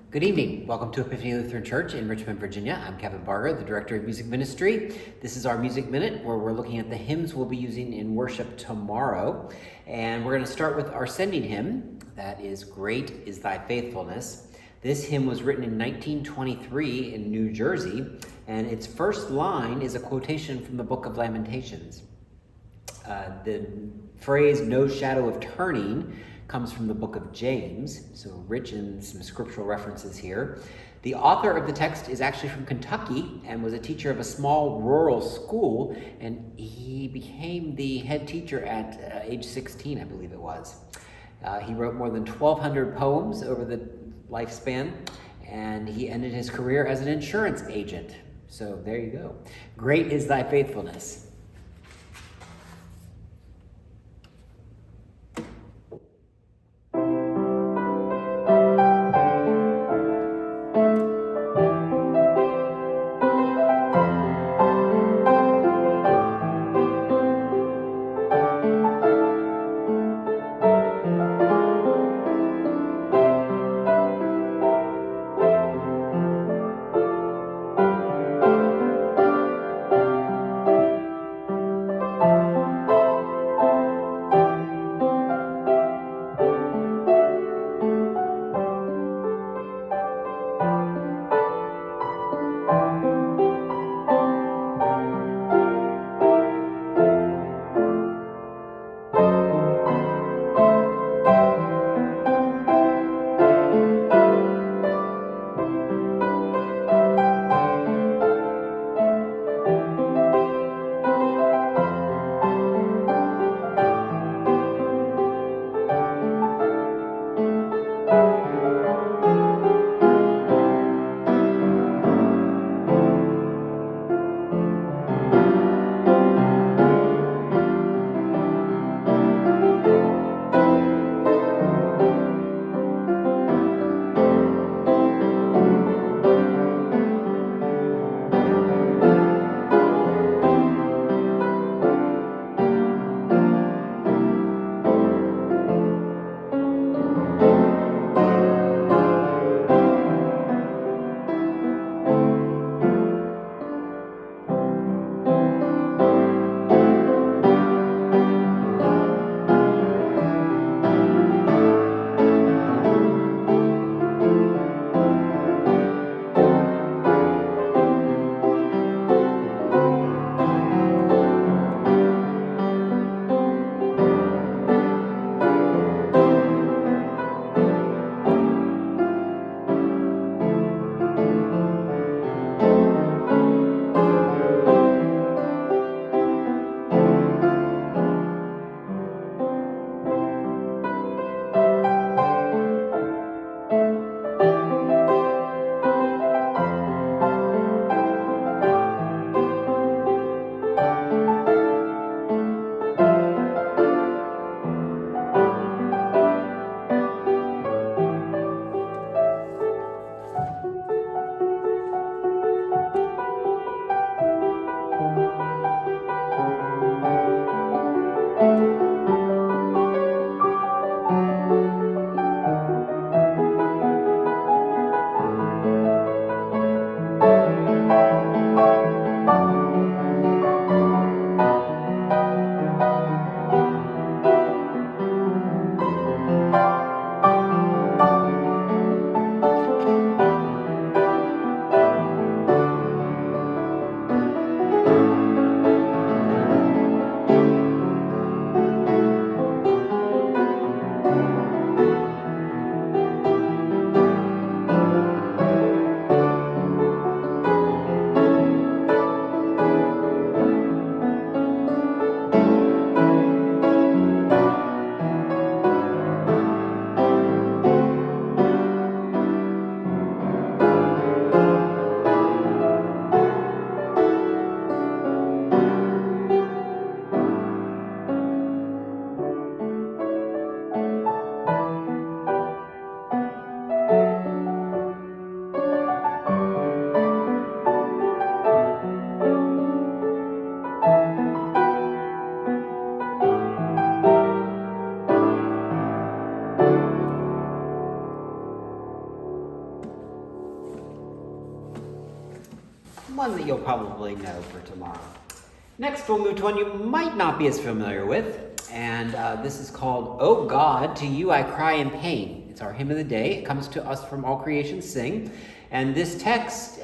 Good evening. Welcome to Epiphany Lutheran Church in Richmond, Virginia. I'm Kevin Barger, the Director of Music Ministry. This is our Music Minute, where we're looking at the hymns we'll be using in worship tomorrow. And we're going to start with our sending hymn. That is Great is Thy Faithfulness. This hymn was written in 1923 in New Jersey, and its first line is a quotation from the Book of Lamentations. The phrase, "no shadow of turning," comes from the book of James, so rich in some scriptural references here. The author of the text is actually from Kentucky and was a teacher of a small rural school, and he became the head teacher at age 16, I believe it was. He wrote more than 1,200 poems over the lifespan, and he ended his career as an insurance agent. So there you go. Great is thy faithfulness. probably know for tomorrow. Next, we'll move to one you might not be as familiar with, and this is called, "O God, to you I cry in pain." It's our hymn of the day. It comes to us from All Creation Sing, and this text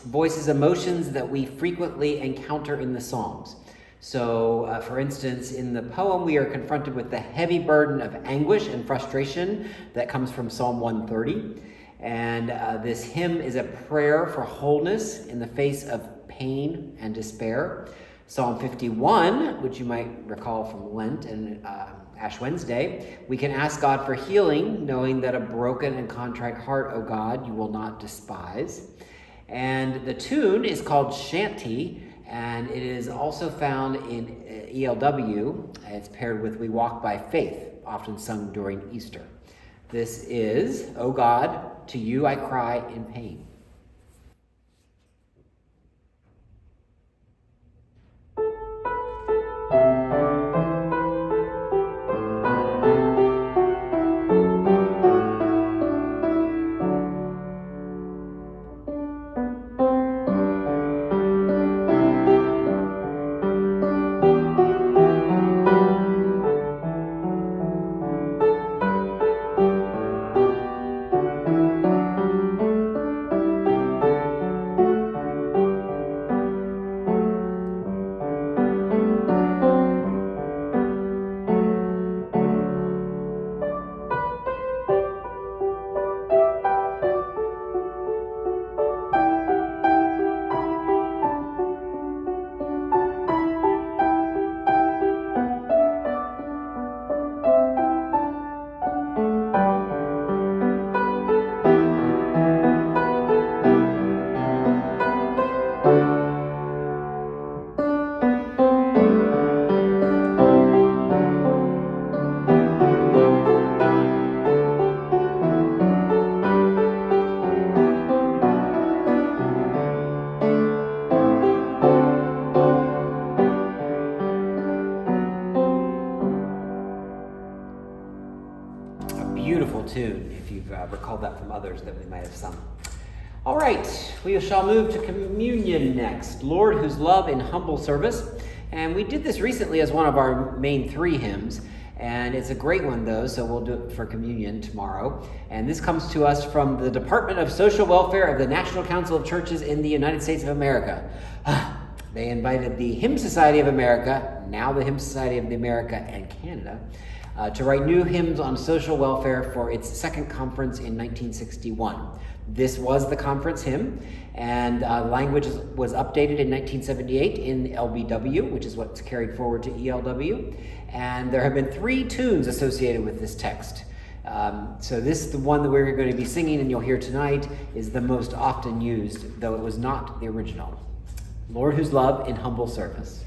voices emotions that we frequently encounter in the Psalms. So, for instance, in the poem, we are confronted with the heavy burden of anguish and frustration that comes from Psalm 130. And this hymn is a prayer for wholeness in the face of pain and despair. Psalm 51, which you might recall from Lent and Ash Wednesday, we can ask God for healing, knowing that a broken and contrite heart, O God, you will not despise. And the tune is called Shanty, and it is also found in ELW. It's paired with We Walk by Faith, often sung during Easter. This is, "O God, to you I cry in pain." Beautiful tune, if you've recalled that from others that we might have sung. All right, we shall move to communion next. "Lord, whose love in humble service." And we did this recently as one of our main 3 hymns, and it's a great one though, so we'll do it for communion tomorrow. And this comes to us from the Department of Social Welfare of the National Council of Churches in the United States of America. They invited the Hymn Society of America, now the Hymn Society of America and Canada, to write new hymns on social welfare for its second conference in 1961. This was the conference hymn, and language was updated in 1978 in LBW, which is what's carried forward to ELW. And there have been 3 tunes associated with this text. So this, the one that we're going to be singing and you'll hear tonight, is the most often used, though it was not the original. "Lord, whose love in humble service."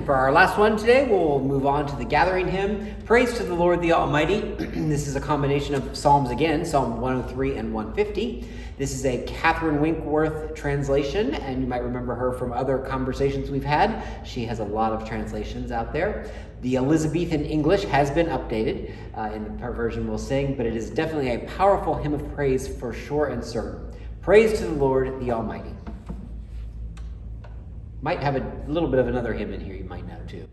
And for our last one today, we'll move on to the gathering hymn, Praise to the Lord the Almighty. This is a combination of Psalms again, Psalm 103 and 150. This is a Catherine Winkworth translation, and you might remember her from other conversations we've had. She has a lot of translations out there. The Elizabethan English has been updated in the version we'll sing, but it is definitely a powerful hymn of praise for sure and certain. Praise to the Lord the Almighty. Might have a little bit of another hymn in here you might know too.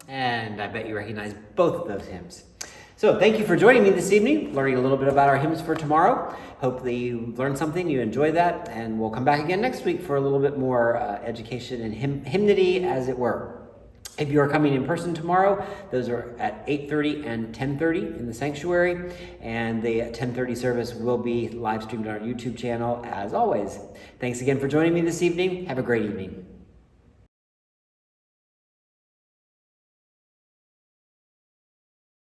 And I bet you recognize both of those hymns. So thank you for joining me this evening, learning a little bit about our hymns for tomorrow. Hope that you learned something, you enjoyed that, and we'll come back again next week for a little bit more education and hymnody, as it were. If you are coming in person tomorrow, those are at 8:30 and 10:30 in the sanctuary, and the 10:30 service will be live streamed on our YouTube channel as always. Thanks again for joining me this evening. Have a great evening.